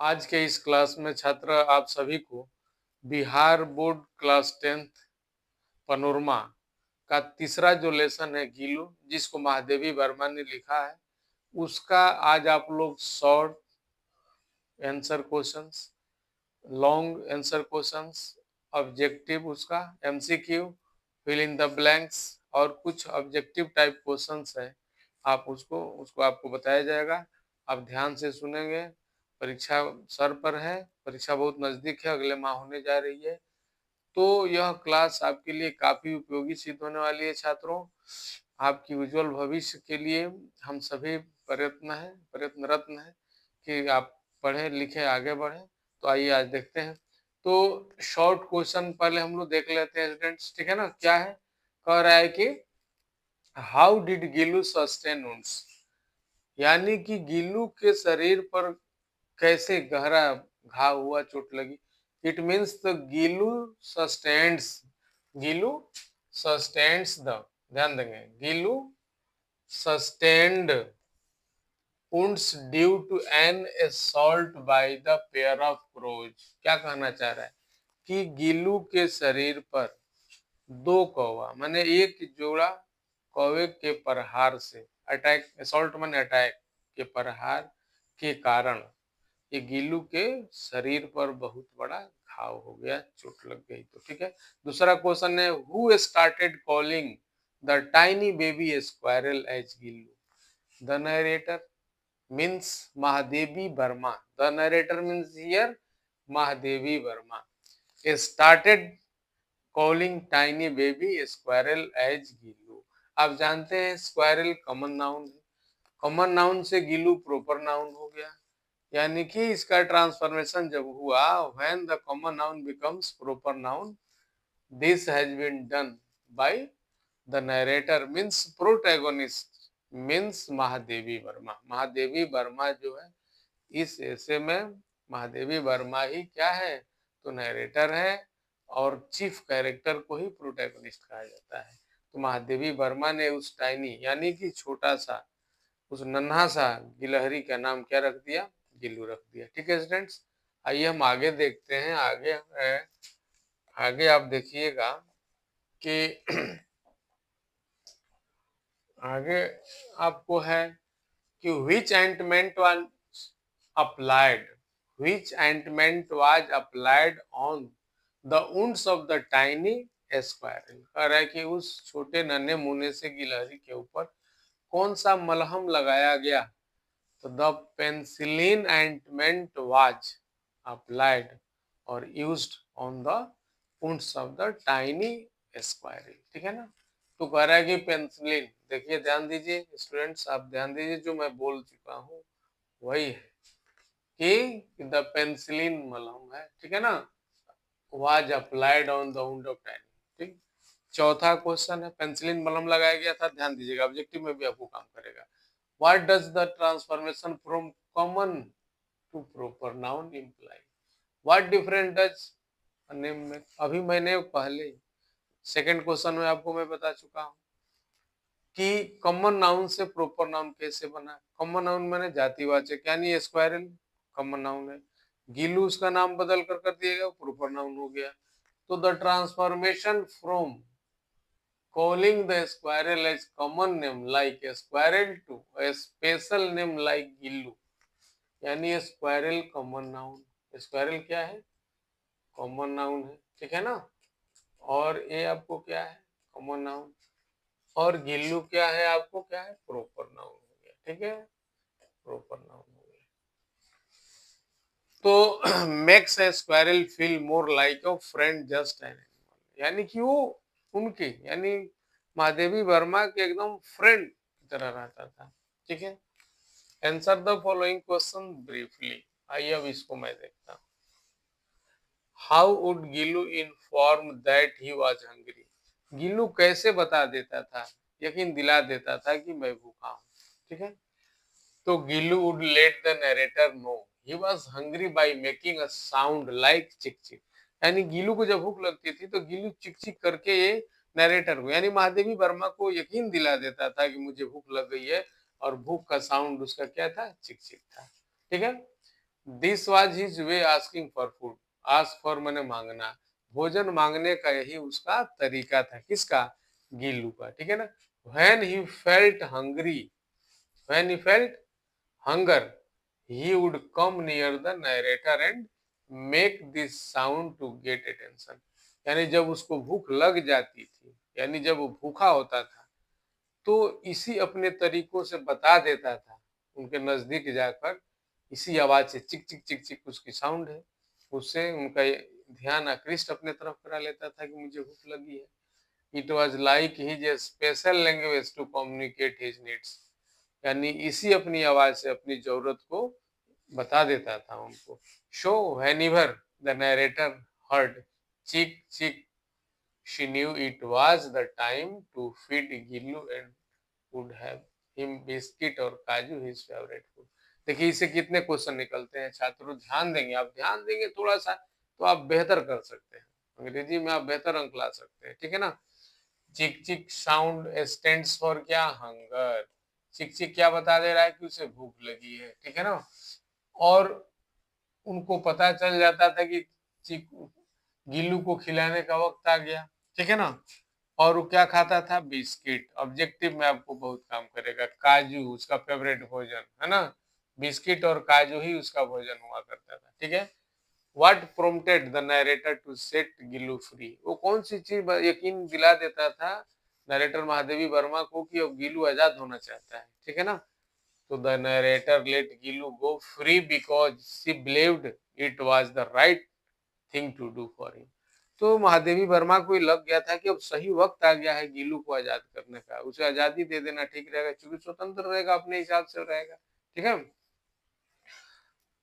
आज के इस क्लास में छात्र आप सभी को Bihar board class 10th panorama का तीसरा जो लेसन है गीलू, जिसको महादेवी वर्मा ने लिखा है, उसका आज आप लोग short answer questions, long answer questions, objective उसका MCQ, fill in the blanks और कुछ ऑब्जेक्टिव टाइप क्वेश्चंस है, आप उसको उसको आपको बताया जाएगा। आप ध्यान से सुनेंगे। परीक्षा सर पर है, परीक्षा बहुत नजदीक है, अगले माह होने जा रही है, तो यह क्लास आपके लिए काफी उपयोगी सिद्ध होने वाली है छात्रों। आपकी उज्जवल भविष्य के लिए हम सभी प्रयत्नरत हैं कि आप पढ़े लिखे आगे बढ़े। तो आइए आज देखते हैं। तो शॉर्ट क्वेश्चन पहले हम लोग देख लेते हैं स्टूडेंट्स, ठीक है ना। क्या है, कह रहा है कि how did Gillu sustain wounds, यानी कि गिल्लू के शरीर पर कैसे गहरा घाव हुआ, चोट लगी। It means the Gillu sustains, Gillu sustains the, ध्यान देंगे, Gillu sustained wounds due to an assault by the pair of crows। क्या कहना चाह रहा है कि गिल्लू के शरीर पर दो कौवा माने एक जोड़ा कौवे के प्रहार से, अटैक, असॉल्ट माने अटैक के प्रहार के कारण ये गिल्लू के शरीर पर बहुत बड़ा घाव हो गया, चोट लग गई। तो ठीक है। दूसरा क्वेश्चन है, who started calling the tiny baby squirrel as Gillu. The narrator means Mahadevi Verma. The narrator means here Mahadevi Verma started calling tiny baby squirrel as Gillu. आप जानते हैं स्क्वायरल कॉमन नाउन है, कॉमन नाउन से Gillu proper noun हो गया, यानी कि इसका ट्रांसफॉर्मेशन जब हुआ, when the common noun becomes proper noun, this has been done by the narrator means protagonist means Mahadevi Verma. Mahadevi Verma जो है इस ऐसे में, महादेवी वर्मा ही क्या है, तो नरेटर है और चीफ कैरेक्टर को ही प्रोटैगनिस्ट कहा जाता है। तो महादेवी वर्मा ने उस टाइनी यानी कि छोटा सा, उस नन्हा सा गिलहरी का नाम क्या रख दिया, गिल्लू रख दिया। ठीक है स्टूडेंट्स, आइए हम आगे देखते हैं। आगे आप देखिएगा कि आगे आपको है कि which ointment was applied, which ointment was applied on the wounds of the tiny squirrel। कह रहा है कि उस छोटे नन्हे मुन्ने से गिलहरी के ऊपर कौन सा मलहम लगाया गया। तो the penicillin ointment was applied और used on the wounds of the tiny squirrel। ठीक है ना। तो कह रहा है कि पेंसिलिन, देखिए ध्यान दीजिए स्टूडेंट्स, आप ध्यान दीजिए, जो मैं बोल चुका हूँ वही है कि द पेंसिलिन मलहम है, ठीक है ना, was applied on the wound of tiny. ठीक। चौथा क्वेश्चन है, पेंसिलिन मलहम लगाया गया था, ध्यान दीजिएगा ऑब्जेक्टिव में भी आपको काम करेगा। What does the transformation from common to proper noun imply, what different does name में। अभी मैंने पहले सेकंड क्वेश्चन में आपको मैं बता चुका हूँ कि कॉमन नाउन से प्रॉपर नाउन कैसे बना। कॉमन नाउन मैंने जातिवाचक, यानी स्क्वायरल कॉमन नाउन है, गिल्लू उसका नाम बदल कर दिया गया, प्रॉपर नाउन हो गया। तो the transformation from calling the squirrel as common name like a squirrel to a special name like Gillu, यानी स्क्वायरल कॉमन नाउन, स्क्वायरल क्या है, कॉमन नाउन है, ठीक है ना। और ये आपको क्या है, कॉमन नाउन, और गिल्लू क्या है, आपको क्या है, प्रॉपर नाउन हो गया। ठीक है, प्रॉपर नाउन हो गया। तो makes a squirrel feel more like a friend just an animal, यानी कि वो उनके यानी महादेवी वर्मा के एकदम फ्रेंड की तरह रहता था। ठीक है। Answer the following question briefly. आइए अब इसको मैं देखता हूँ। How would Gillu inform that he was hungry, Gillu कैसे बता देता था, यकीन दिला देता था कि मैं भूखा हूँ। ठीक है। तो Gillu would let the narrator know he was hungry by making a sound like chick chick, यानी गिल्लू को जब भूख लगती थी तो गिल्लू चिक चिक करके ये नरेटर को यानी महादेवी वर्मा को यकीन दिला देता था कि मुझे भूख लग गई है, और भूख का साउंड उसका क्या था, चिक चिक था। ठीक है। This was his way asking for food. Ask for मैंने मांगना, भोजन मांगने का यही उसका तरीका था, किसका? गीलू का, ठीक है ना। When he felt hungry, when he felt hunger, he would come near the narrator and make this sound to get attention। यानी जब उसको भूख लग जाती थी, यानी जब वो भूखा होता था, तो इसी अपने तरीकों से बता देता था उनके नजदीक जाकर, इसी आवाज से चिक चिक चिक चिक उसकी साउंड है, उससे उनका ध्यान आकृष्ट अपने तरफ करा लेता था कि मुझे भूख लगी है। It was like his special language to communicate his needs, यानी इसी अपनी आवाज से अपनी जरूरत को बता देता था उनको। Show whenever the narrator heard चिक चिक, she knew it was the time to feed Gillu and would have him biscuit और काजू his favorite food। देखिए इससे कितने क्वेश्चन निकलते हैं छात्रों, ध्यान देंगे, आप ध्यान देंगे थोड़ा सा तो आप बेहतर कर सकते हैं, अंग्रेजी में आप बेहतर अंक ला सकते हैं, ठीक है ना। चिक चिक साउंड स्टैंड्स फॉर क्या? हंगर। चिक चिक क्या बता दे रहा है? कि उसे भूख लगी है, ठीक है ना। और उनको पता चल जाता था कि चिक गिल्लू को खिलाने का वक्त आ गया, ठीक है ना। और वो क्या खाता था? बिस्किट। ऑब्जेक्टिव में आपको बहुत काम करेगा। काजू उसका फेवरेट भोजन है ना, बिस्किट और काजू ही उसका भोजन हुआ करता था, ठीक है। What prompted the narrator to set Gillu free, वो कौन सी चीज यकीन दिला देता था नरेटर महादेवी वर्मा को कि अब गिल्लू आजाद होना चाहता है, ठीक है ना। तो the narrator let Gillu go free because she believed it was the right thing to do for him. तो महादेवी वर्मा को लग गया था कि अब सही वक्त आ गया है गिल्लू को आजाद करने का, उसे आजादी दे देना ठीक रहेगा, क्योंकि स्वतंत्र रहेगा, अपने हिसाब से रहेगा, ठीक है।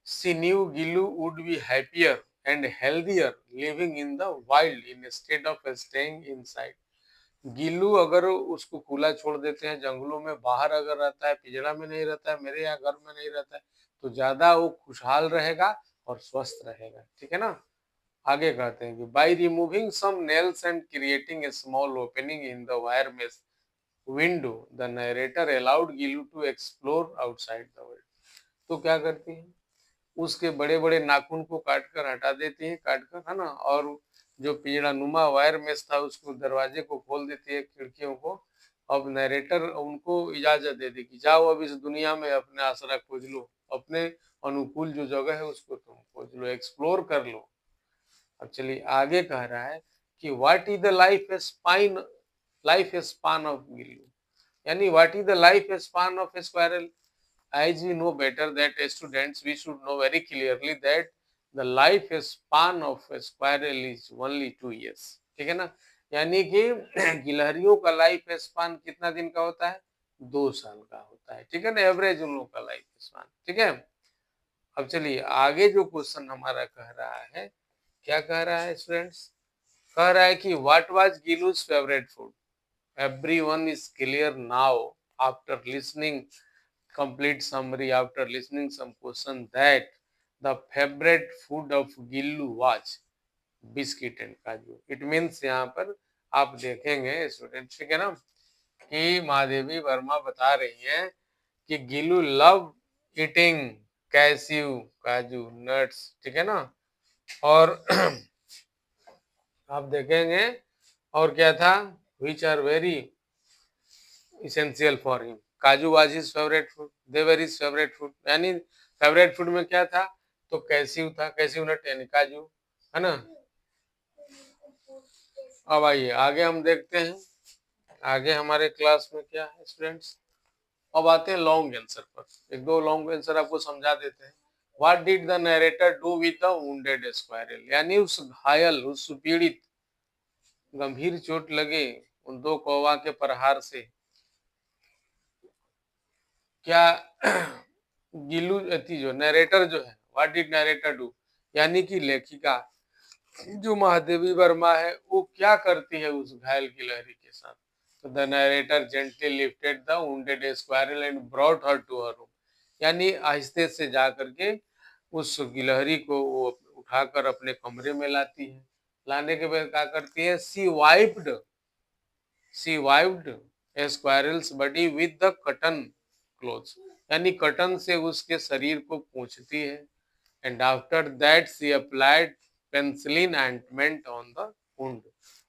She knew Gilu would be happier and healthier living in the wild instead of staying inside। Gillu अगर उसको खुला छोड़ देते हैं जंगलों में, बाहर अगर रहता है, पिंजड़ा में नहीं रहता है, मेरे यहाँ घर में नहीं रहता है, तो ज्यादा वो खुशहाल रहेगा और स्वस्थ रहेगा, ठीक है ना। आगे कहते हैं कि by removing some nails and creating a small opening in the wire mesh window the narrator allowed Gillu to explore outside the world. तो क्या करती है? उसके बड़े बड़े नाखून को काट कर हटा देती है, काट कर, है ना। और जो पिंजड़ा नुमा वायर मेश था उसको, दरवाजे को खोल देती है, खिड़कियों को। अब नरेटर उनको इजाजत दे दी कि जाओ अब इस दुनिया में अपने आसरा खोज लो, अपने अनुकूल जो जगह है उसको तुम खोज लो, एक्सप्लोर कर लो। अब चलिए आगे कह रहा है कि what is the life span of Gillu, यानी what is the life span of a squirrel. as we know better that as students we should know very clearly that the life span of a squirrel is only 2 years, ठीक है ना। यानी कि गिलहरियों का life span कितना दिन का होता है? 2 साल का होता है, ठीक है ना, एवरेज उन लोगों का लाइफ स्पान, ठीक है। अब चलिए आगे जो क्वेश्चन हमारा कह रहा है, क्या कह रहा है स्टूडेंट्स? कह रहा है कि what was Gillu's favourite food. everyone is clear now after listening complete summary, after listening some question, that the favorite food of Gillu was biscuit and kaju। it means यहाँ पर आप देखेंगे स्टूडेंट, ठीक है ना, कि महादेवी वर्मा बता रही है कि Gillu love eating cashew kaju nuts, ठीक है ना। और आप देखेंगे और क्या था, which are very essential for him. Kaju was his favourite food, they were his favourite food, यानी फेवरेट फूड में क्या था? तो कैस्यू था, कैस्यू नट यानी काजू, है ना। अब आइए आगे हम देखते हैं, आगे हमारे क्लास में क्या है स्टूडेंट्स। अब आते हैं लॉन्ग आंसर पर, एक दो लॉन्ग आंसर आपको समझा देते हैं। What did the narrator do with the wounded squirrel, यानी उस घायल, उस पीड़ित, गंभीर चोट लगे उन दो कौवा के प्रहार से क्या गिलू जो नरेटर जो है, व्हाट डिड नरेटर डू, यानी कि लेखिका जो महादेवी वर्मा है वो क्या करती है उस घायल गिलहरी के साथ। तो the narrator gently lifted the wounded squirrel and brought her to her room, यानी आहिस्ते से जा करके उस गिलहरी को वो उठाकर अपने कमरे में लाती है। लाने के बाद क्या करती है? She wiped a squirrel's body with the cotton clothes, यानी कटन से उसके शरीर को पोंछती है। and after that she applied penicillin ointment on the wound.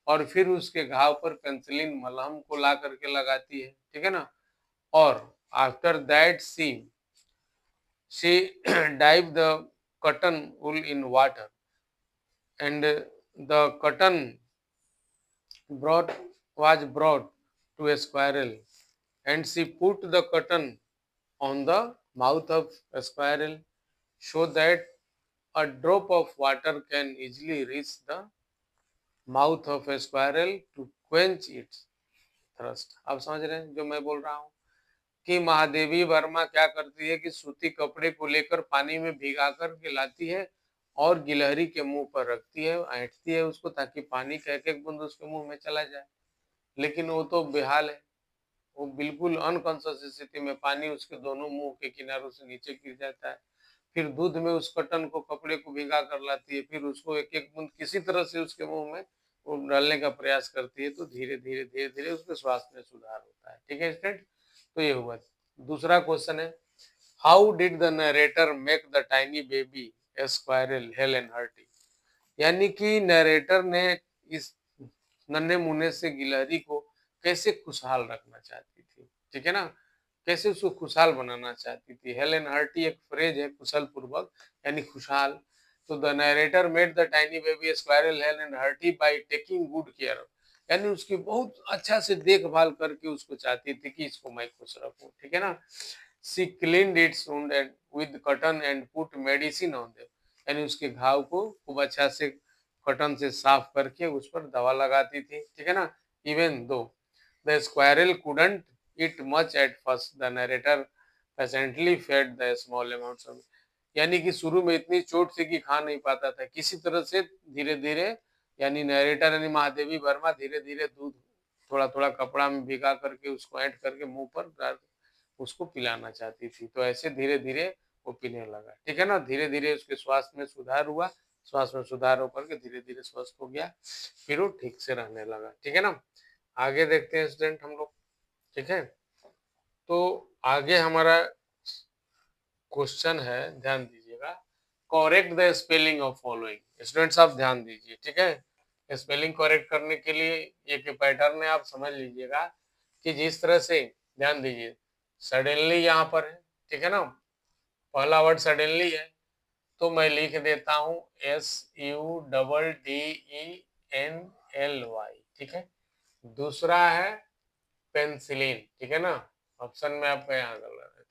और फिर उसके घाव पर पेंसिलिन मलहम को ला करके लगाती है, ठीक है ना। और after that she dive the cotton wool in water and the cotton brought was brought to a squirrel and she put the cotton on the mouth of a squirrel so that a drop of water can easily reach the mouth of a squirrel to quench its thirst. आप समझ रहे हैं जो मैं बोल रहा हूँ कि महादेवी वर्मा क्या करती है कि सूती कपड़े को लेकर पानी में भिगा कर के लाती है और गिलहरी के मुंह पर रखती है, ऐंठती है उसको ताकि पानी का एक एक बूंद उसके मुंह में चला जाए। लेकिन वो तो बेहाल है, वो बिल्कुल अनकॉन्शियस स्थिति में पानी उसके दोनों मुंह के किनारों से नीचे गिर जाता है। फिर दूध में उस कॉटन को कपड़े को भिगा कर लाती है, फिर उसको एक एक बूंद किसी तरह से उसके मुंह में वो डालने का प्रयास करती है, तो धीरे धीरे धीरे धीरे उसके स्वास्थ्य में सुधार होता है। ठीक है स्टूडेंट, तो ये हुआ। दूसरा क्वेश्चन है, how did the narrator make the tiny baby A squirrel hello and hearty. यानी कि नरेटर ने इस नन्हे मुन्ने से गिलहरी को कैसे खुशहाल रखना चाहती थी, ठीक है ना, कैसे उसको खुशहाल बनाना चाहती थी। हेलेन हर्टी एक फ्रेज है, कुशल पूर्वक यानी खुशहाल। तो the narrator made the tiny baby squirrel Helen hearty by taking good care, यानी उसकी बहुत अच्छा से देखभाल करके उसको चाहती थी कि इसको मैं खुश रखूं, ठीक है ना। She cleaned its wound and with cotton and put medicine on them, यानी उसके घाव को खूब अच्छा से कॉटन से साफ करके उस पर दवा लगाती थी, ठीक है ना। Even though the squirrel couldn't eat much at first, the narrator patiently fed the small amounts of, यानी कि शुरू में इतनी चोट थी कि खा नहीं पाता था, किसी तरह से धीरे धीरे, यानी नरेटर यानी महादेवी वर्मा धीरे धीरे दूध थोड़ा थोड़ा कपड़ा में भिगा करके उसको ऐंठ करके मुंह पर उसको पिलाना चाहती थी। तो ऐसे धीरे धीरे वो पीने लगा, ठीक है ना। धीरे धीरे उसके स्वास्थ्य में सुधार हुआ, स्वास्थ्य में सुधार होकर के धीरे धीरे स्वस्थ हो गया, फिर वो ठीक से रहने लगा, ठीक है ना। आगे देखते हैं स्टूडेंट हम लोग, ठीक है। तो आगे हमारा क्वेश्चन है, ध्यान दीजिएगा, correct the spelling of following. Students आप ध्यान दीजिए, ठीक है। स्पेलिंग करेक्ट करने के लिए एक पैटर्न है, आप समझ लीजिएगा कि जिस तरह से, ध्यान दीजिए, सडनली यहाँ पर है, ठीक है ना, पहला वर्ड सडनली है, तो मैं लिख देता हूँ SUDDENLY, ठीक है। दूसरा है पेंसिलिन, ठीक है ना, ऑप्शन में आपका यहाँ गलत है,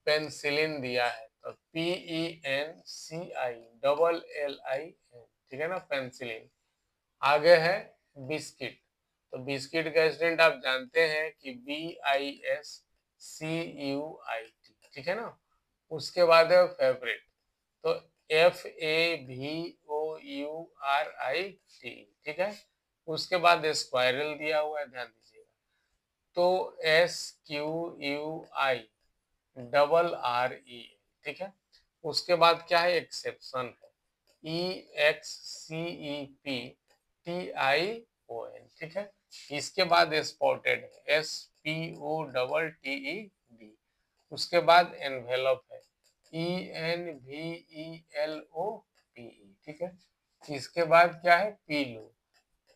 पेंसिलिन दिया है, तो PENCILLIN, ठीक है ना, पेंसिलिन। आगे है बिस्किट, तो बिस्किट का स्टूडेंट आप जानते हैं कि BISCUIT, ठीक है ना। उसके बाद है फेवरेट, तो FAVOURIT, ठीक है। उसके बाद स्क्वायरल दिया हुआ है, ध्यान दीजिएगा, तो SQUIRE, ठीक है। उसके बाद क्या है, एक्सेप्शन है, EXCEPTION, ठीक है। इसके बाद स्पॉटेड है, SPOTTED। उसके बाद एनवेलप है, ENVELOPE, ठीक है। इसके बाद क्या है, पीलो,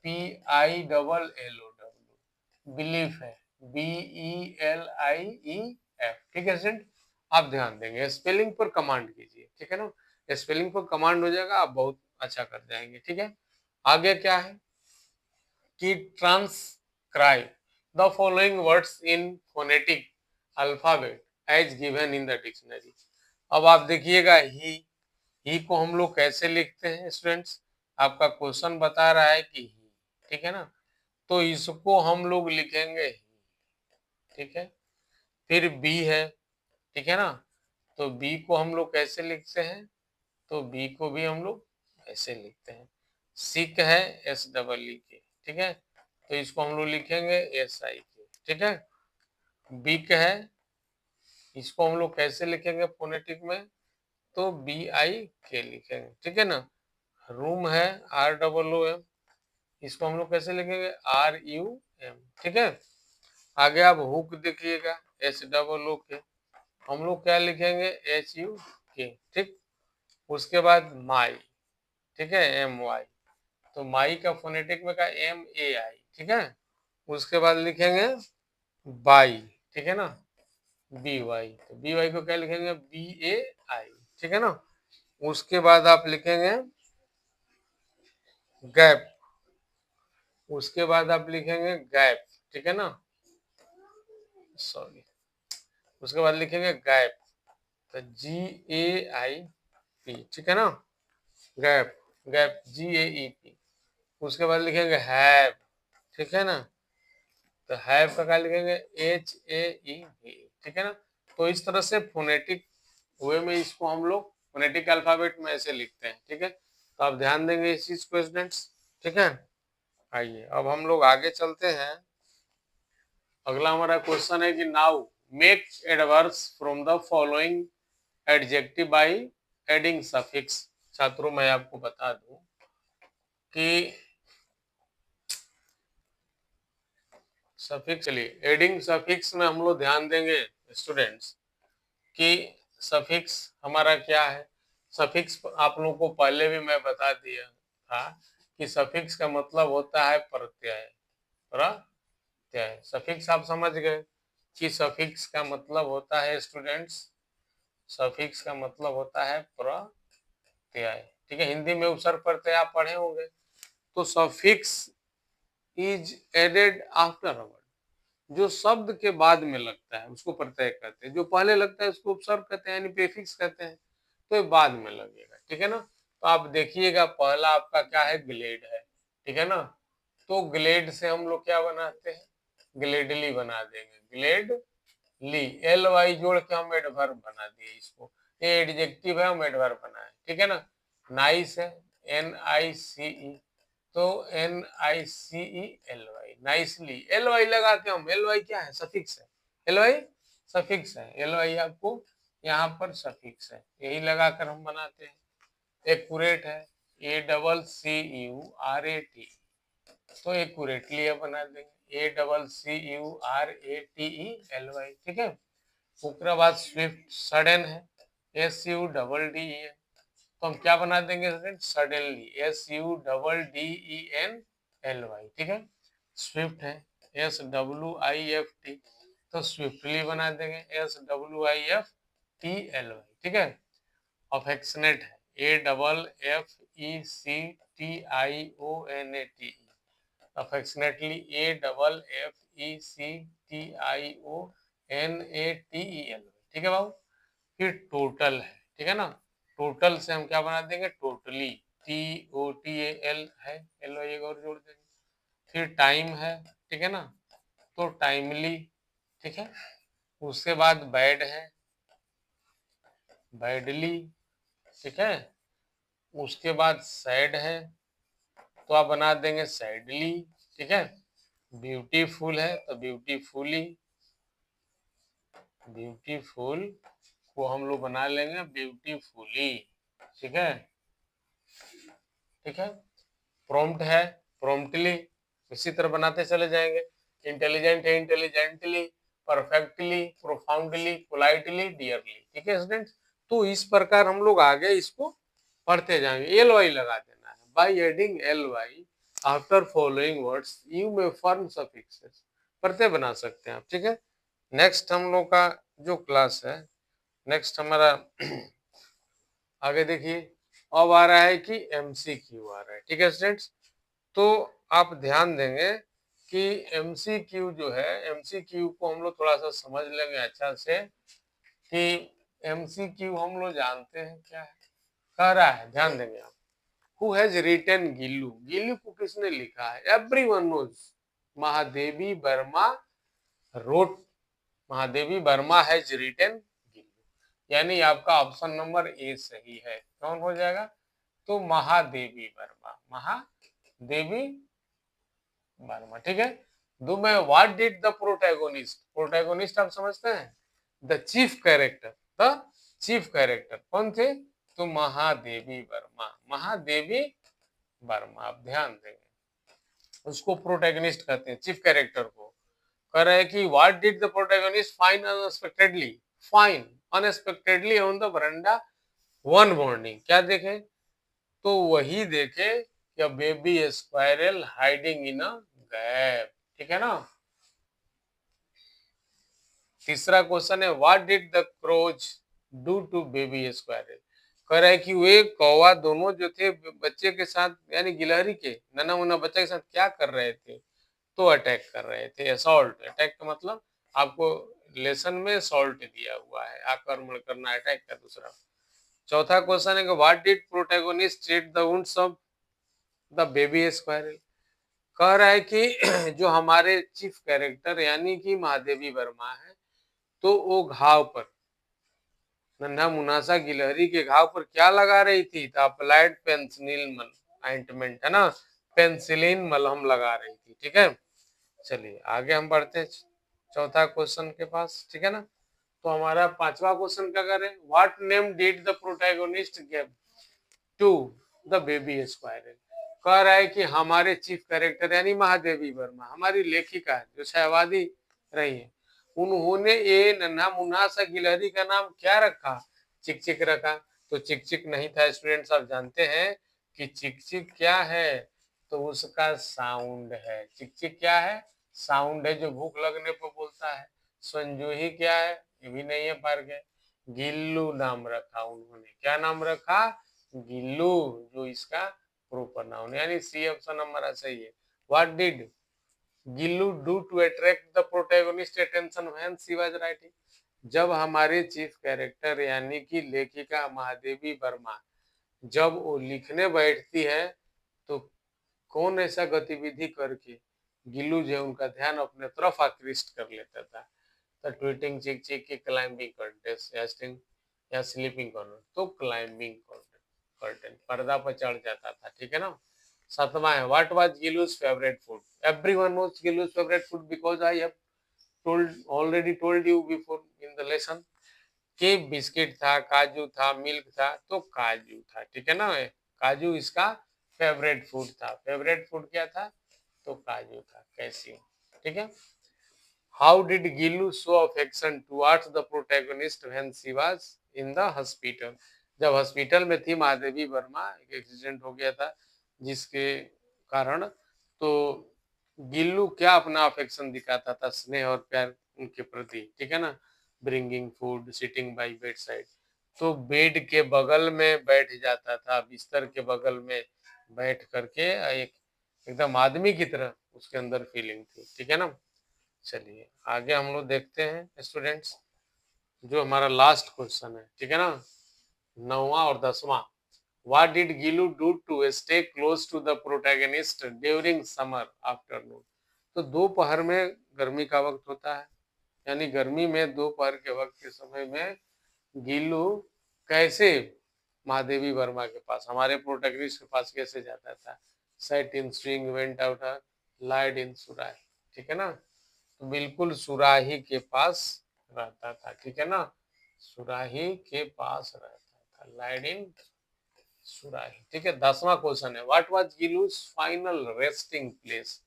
PILLOW। बिलीफ है, BELIEF, ठीक है स्टूडेंट। आप ध्यान देंगे, स्पेलिंग पर कमांड कीजिए, ठीक है ना। स्पेलिंग पर कमांड हो जाएगा, आप बहुत अच्छा कर जाएंगे, ठीक है। आगे क्या है कि transcribe the following words in phonetic alphabet as given in the dictionary. अब आप देखिएगा, ही को हम लोग कैसे लिखते हैं स्टूडेंट्स, आपका क्वेश्चन बता रहा है कि ही, ठीक है ना, तो इसको हम लोग लिखेंगे ही, ठीक है। फिर बी है, ठीक है ना, तो बी को हम लोग कैसे लिखते हैं, तो बी को भी हम लोग ऐसे लिखते हैं। सिक है SEE, ठीक है, तो इसको हम लोग लिखेंगे SIK, ठीक है। बिक है, इसको हम लोग कैसे लिखेंगे फोनेटिक में, तो BIK लिखेंगे, ठीक है ना। रूम है ROOM, इसको हम लोग कैसे लिखेंगे, RUM, ठीक है। आगे आप हुक देखिएगा, SOOK, हम लोग क्या लिखेंगे HUK, ठीक। उसके बाद माई, ठीक है, MY, तो माई का फोनेटिक में का MAI, ठीक है। उसके बाद लिखेंगे बाई, ठीक है ना, BY, तो BY को क्या लिखेंगे BAI, ठीक है ना। उसके बाद आप लिखेंगे गैप, उसके बाद आप लिखेंगे गैप, ठीक है ना, सॉरी, उसके बाद लिखेंगे गैप, तो GAIP, ठीक है ना, गैप, गैप GAEP। उसके बाद लिखेंगे हैव, ठीक है ना, तो हैव का क्या लिखेंगे HAEV, ठीक है ना। तो इस तरह से फोनेटिक वे में इसको हम लोग फोनेटिक अल्फाबेट में ऐसे लिखते हैं, ठीक है। तो आप ध्यान देंगे इस चीज को स्टूडेंट्स, ठीक है। आइए अब हम लोग आगे चलते हैं। अगला हमारा क्वेश्चन है कि now make adverbs from the following adjective by adding suffix. छात्रों मैं आपको बता दूं कि सफिक्स, चलिए एडिंग सफिक्स में हम लोग ध्यान देंगे स्टूडेंट्स कि सफिक्स हमारा क्या है। सफिक्स आप लोगों को पहले भी मैं बता दिया था कि सफिक्स का मतलब होता है प्रत्यय, प्रत्यय। सफिक्स आप समझ गए कि सफिक्स का मतलब होता है स्टूडेंट्स, सफिक्स का मतलब होता है प्रत्यय, ठीक है। हिंदी में उपसर्ग प्रत्यय आप पढ़े होंगे। तो suffix is added after a word, जो शब्द के बाद में लगता है उसको प्रत्यय कहते हैं, जो पहले लगता है उसको उपसर्ग कहते हैं यानी प्रीफिक्स कहते हैं। तो ये बाद में लगेगा, ठीक है ना। तो आप देखिएगा पहला आपका क्या है, ग्लेड है, ठीक है ना। तो ग्लेड से हम लोग क्या बनाते हैं, ग्लेडली बना देंगे, ग्लेड ली, LY जोड़ के हम एडवर्ब बना दिए इसको, ये एडजेक्टिव है हम एडवर्ब बनाए, ठीक है ना। नाइस है NICE, तो NICELY, नाइसली, LY लगा के हम, LY क्या है, सफिक्स है, LY सफिक्स है, LY आपको यहाँ पर सफिक्स है, यही लगाकर हम बनाते हैं। एक्यूरेट है ACCURAT, तो एक्यूरेटली बना देंगे ACCURATELY, ठीक है। उसके बाद स्विफ्ट, सडन है SUDDEN, तो हम क्या बना देंगे सडनली SUDDENLY, ठीक है। स्विफ्ट है SWIFT, तो स्विफ्टली बना देंगे SWIFTLY, ठीक है। अफेक्शनेट है AFFECTIONATE, अफेक्शनेटली AFFECTIONATELY, ठीक है बाबू। फिर टोटल है, ठीक है ना, टोटल से हम क्या बना देंगे, टोटली, TOTAL है, LY एक और जोड़ देंगे। फिर टाइम है, ठीक है ना, तो टाइमली, ठीक है। उसके बाद बैड है, बैडली, ठीक है। उसके बाद सैड है, तो आप बना देंगे सैडली, ठीक है। ब्यूटीफुल है तो ब्यूटीफुली, ब्यूटीफुल को हम लोग बना लेंगे ब्यूटीफुली, ठीक है, ठीक है। प्रॉम्प्ट है प्रॉम्प्टली, इसी तरह बनाते चले जाएंगे। इंटेलिजेंट है intelligently, perfectly, profoundly, politely, dearly, ठीक है स्टूडेंट्स। तो इस प्रकार हम लोग आगे इसको पढ़ते जाएंगे। LY लगा देना है, by adding LY after following words you may form suffixes, प्रत्यय बना सकते हैं आप, ठीक है। नेक्स्ट हम लोग का जो क्लास है, नेक्स्ट हमारा आगे देखिए, अब आ रहा है कि MCQ आ रहा है, ठीक है स्टूडेंट्स। तो आप ध्यान देंगे कि MCQ जो है, MCQ को हम लोग थोड़ा सा समझ लेंगे अच्छा से कि MCQ हम लोग जानते हैं क्या है, कह रहा है, ध्यान देंगे आप। Who has written Gillu, Gillu को किसने लिखा है, everyone knows, Mahadevi Verma wrote, Mahadevi Verma has written Gillu, यानी आपका ऑप्शन नंबर ए सही है। कौन हो जाएगा, तो महादेवी वर्मा, महादेवी वर्मा, ठीक है। दो में what did the protagonist, protagonist आप समझते हैं, the chief character, the chief character कौन थे, तो महादेवी वर्मा, महादेवी वर्मा, आप ध्यान देंगे उसको प्रोटैगनिस्ट कहते हैं, चीफ कैरेक्टर को। कह रहे हैं कि what did the protagonist find unexpectedly, find unexpectedly on the veranda one morning. क्या देखे? तो वही देखे कि baby squirrel hiding in a gap. ठीक है ना। तीसरा क्वेश्चन है what did the crows do to baby squirrel. कह रहा है कि वे कौवा दोनों जो थे बच्चे के साथ यानी गिलहरी के नन्हा मुन्ना बच्चे के साथ क्या कर रहे थे? तो अटैक कर रहे थे। असॉल्ट, अटैक का मतलब आपको लेसन में असॉल्ट दिया हुआ है, आक्रमण करना, अटैक का दूसरा। चौथा क्वेश्चन है कि what did protagonist treat the wounds of the baby squirrel. कह रहा है कि जो हमारे चीफ कैरेक्टर यानी कि महादेवी वर्मा है, तो वो घाव पर नन्हा मुनासा गिलहरी के घाव पर क्या लगा रही थी? तो अप्लाइड पेंसिलिन ऑइंटमेंट है ना, पेंसिलिन मलहम लगा रही थी। ठीक है, चलिए आगे हम बढ़ते हैं चौथा क्वेश्चन के पास। ठीक है ना। तो हमारा पांचवा क्वेश्चन क्या करें? What name did the protagonist give to the baby squirrel. कह रहा है कि हमारे चीफ कैरेक्टर यानी महादेवी वर्मा, हमारी लेखिका जो छायावादी रही है, उन्होंने ये नन्हा मुन्हा सा गिलहरी का नाम क्या रखा? चिक चिक रखा। तो चिक चिक नहीं था स्टूडेंट्स, आप जानते हैं कि चिक चिक क्या है? तो उसका साउंड है। चिक चिक क्या है? साउंड है जो भूख लगने पर बोलता है। संजूही क्या है? ये भी नहीं है, पार गए। गिल्लू नाम रखा उन्होंने। क्या नाम रखा? गिल्लू, जो इसका प्रॉपर नाउन यानी सी ऑप्शन हमारा सही है। What did Gillu do to attract the protagonist attention when she was writing. जब हमारे चीफ कैरेक्टर यानी कि लेखिका महादेवी वर्मा जब वो लिखने बैठती है, तो कौन ऐसा गतिविधि करके गिल्लू जो उनका ध्यान अपने तरफ आकृष्ट कर लेता था? तो ट्वीटिंग चिक चिक की क्लाइंबिंग कर्टेन या स्लीपिंग कॉर्नर। तो क्लाइंबिंग कर्टेन, पर्दा पर चढ़ जाता था। ठीक है ना। सातवां है what was Gillu's favourite food. Everyone knows Gillu's favourite food because I have told you before in the lesson कि बिस्किट था, काजू था, मिल्क था। तो काजू था। ठीक है ना। काजू इसका फेवरेट फूड था। फेवरेट फूड क्या था? तो काजू था, कैल्शियम। ठीक है। How did Gillu show affection towards the protagonist when she was in the hospital. जब हॉस्पिटल में थी महादेवी वर्मा, एक एक्सीडेंट हो गया था जिसके कारण, तो गिल्लू क्या अपना अफेक्शन दिखाता था, स्नेह और प्यार उनके प्रति। ठीक है ना। Bringing food, sitting bye bed side. तो बेड के बगल में बैठ जाता था, बिस्तर के बगल में बैठ करके एक एकदम आदमी की तरह उसके अंदर फीलिंग थी। ठीक है ना। चलिए आगे हम लोग देखते हैं स्टूडेंट्स, जो हमारा लास्ट क्वेश्चन है। ठीक है ना, 9वां और 10वां। What did Gillu do to stay close to the protagonist during summer afternoon. तो दोपहर में गर्मी का वक्त होता है, यानी गर्मी में दोपहर के वक्त के समय में गिलू कैसे महादेवी वर्मा के पास, हमारे प्रोटैगनिस्ट के पास कैसे जाता था? Sat in swing, went out, lied in surahi. ठीक है ना। तो बिल्कुल सुराही के पास रहता था। ठीक है ना। सुराही के पास रहता था, लाइड इन सुराही। ठीक है। 10वां क्वेश्चन है what was Gillu's final resting place.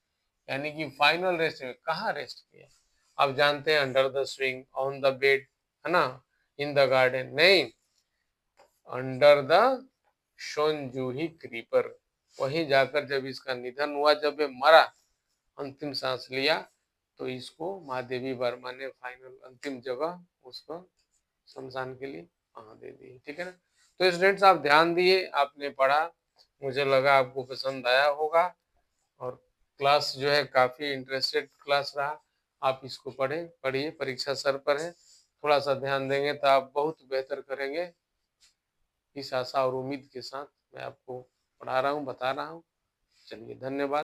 यानी कि फाइनल रेस्ट में कहाँ रेस्ट किया? आप जानते हैं under the swing, on the bed, है ना, इन द गार्डन। नहीं, अंडर द सोनजूही क्रीपर। वहीं जाकर जब इसका निधन हुआ, जब ये मरा, अंतिम सांस लिया, तो इसको महादेवी वर्मा ने फाइनल अंतिम जगह उसको शमशान के लिए वहां दे दी। ठीक है ना। तो स्टूडेंट्स आप ध्यान दिए, आपने पढ़ा, मुझे लगा आपको पसंद आया होगा, और क्लास जो है काफी इंटरेस्टेड क्लास रहा। आप इसको पढ़िए, परीक्षा सर पर है, थोड़ा सा ध्यान देंगे तो आप बहुत बेहतर करेंगे। इस आशा और उम्मीद के साथ मैं आपको पढ़ा रहा हूँ, बता रहा हूँ। चलिए धन्यवाद।